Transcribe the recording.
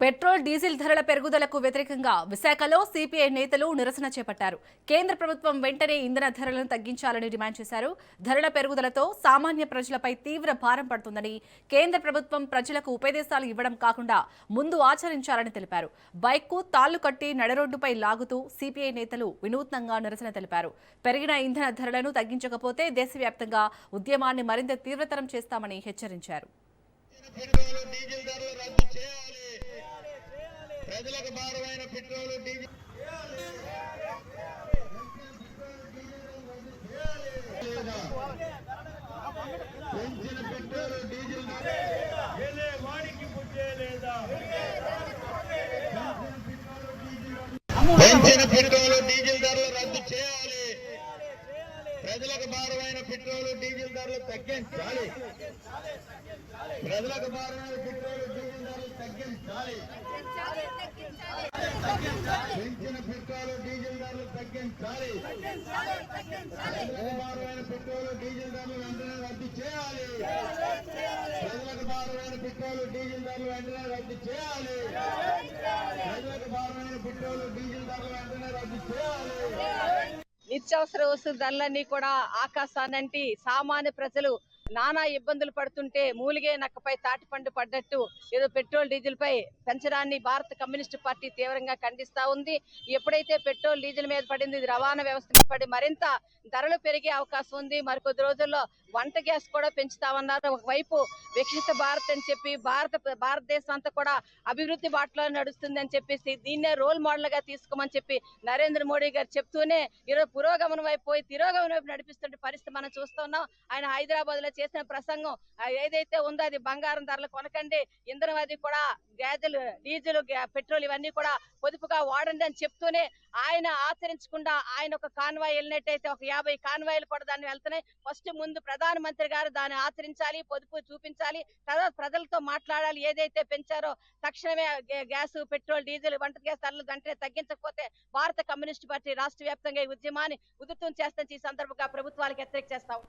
Petrol diesel ధరల పెరుగుదలకు వ్యతిరేకంగా విశాఖలో సిపిఐ నేతలు నిరసన చేపట్టారు. కేంద్ర ప్రభుత్వం వెంటనే ఇంధన ధరలను తగ్గించాలని డిమాండ్ చేశారు. ధరల పెరుగుదలతో సామాన్య ప్రజలపై తీవ్ర భారం పడుతుందని, కేంద్ర ప్రభుత్వం ప్రజలకు ఉపదేశాలు ఇవ్వడం కాకుండా ముందు ఆచరించాలని తెలిపారు. బైక్కు తాళ్లు కట్టి నడరోడ్డుపై లాగుతూ సిపిఐ నేతలు వినూత్నంగా నిరసన తెలిపారు. పెరిగిన ఇంధన ధరలను తగ్గించకపోతే దేశవ్యాప్తంగా ఉద్యమాన్ని మరింత తీవ్రతరం చేస్తామని హెచ్చరించారు. ప్రజలకు భారమైన పెట్రోల్ డీజిల్ పెంచిన పెట్రోల్ డీజిల్ పెంచిన పెట్రోల్ డీజిల్ ధరలు రద్దు చేయాలి. ప్రజలకు భారమైన పెట్రోల్ డీజిల్ ధరలు తగ్గించాలి. ప్రజలకు భారమైన పెట్రోల్ డీజిల్ ధరలు తగ్గించాలి. పెంచిన పెట్రోల్ డీజిల్ ధరలు తగ్గించాలి. ప్రజలకు భారమైన పెట్రోల్ డీజిల్ ధరలు వెంటనే రద్దు చేయాలి. ప్రజలకు భారమైన పెట్రోల్ డీజిల్ ధరలు వెంటనే రద్దు చేయాలి. ప్రజలకు భారమైన పెట్రోల్ డీజిల్ ధరలు వెంటనే రద్దు చేయాలి. నిత్యావసర వస్తువుల ధరలన్నీ కూడా ఆకాశానంటి సామాన్య ప్రజలు నానా ఇబ్బందులు పడుతుంటే మూలిగే నక్కపై తాటిపండు పడ్డట్టు ఏదో పెట్రోల్ డీజిల్ పై పెంచడాన్ని భారత కమ్యూనిస్టు పార్టీ తీవ్రంగా ఖండిస్తా ఉంది. ఎప్పుడైతే పెట్రోల్ డీజిల్ మీద పడింది, ఇది రవాణా వ్యవస్థ మీద పడి మరింత ధరలు పెరిగే అవకాశం ఉంది. మరికొద్ది రోజుల్లో వంట గ్యాస్ కూడా పెంచుతామన్నారు. ఒకవైపు వికసిత భారత్ అని చెప్పి భారతదేశం అంతా కూడా అభివృద్ధి బాటలో నడుస్తుంది అని చెప్పేసి దీన్నే రోల్ మోడల్ గా తీసుకోమని చెప్పి నరేంద్ర మోడీ గారు చెప్తూనే ఈరోజు పురోగమనం వైపు పోయి తిరోగమనం వైపు నడిపిస్తున్న పరిస్థితి మనం చూస్తున్నాం. ఆయన హైదరాబాద్ లో చేసిన ప్రసంగం ఏదైతే ఉందో అది బంగారం ధరలు కొనకండి, ఇంధనం అది కూడా గ్యాజులు డీజిల్ పెట్రోల్ ఇవన్నీ కూడా పొదుపుగా వాడండి అని చెప్తూనే ఆయన ఆచరించకుండా ఆయన ఒక కాన్వాయ్ వెళ్ళినట్టయితే ఒక 50 కాన్వాయ్లు కూడా దాన్ని వెళ్తున్నాయి. ఫస్ట్ ముందు ప్రధానమంత్రి గారు దాన్ని ఆచరించాలి, పొదుపు చూపించాలి, తర్వాత ప్రజలతో మాట్లాడాలి. ఏదైతే పెంచారో తక్షణమే గ్యాస్ పెట్రోల్ డీజిల్ వంట గ్యాస్ ధరలు వెంటనే తగ్గించకపోతే భారత కమ్యూనిస్టు పార్టీ రాష్ట్ర వ్యాప్తంగా ఈ ఉద్యమాన్ని ఉధృతం చేస్తాం. ఈ సందర్భంగా ప్రభుత్వాలకు హెచ్చరిక చేస్తాం.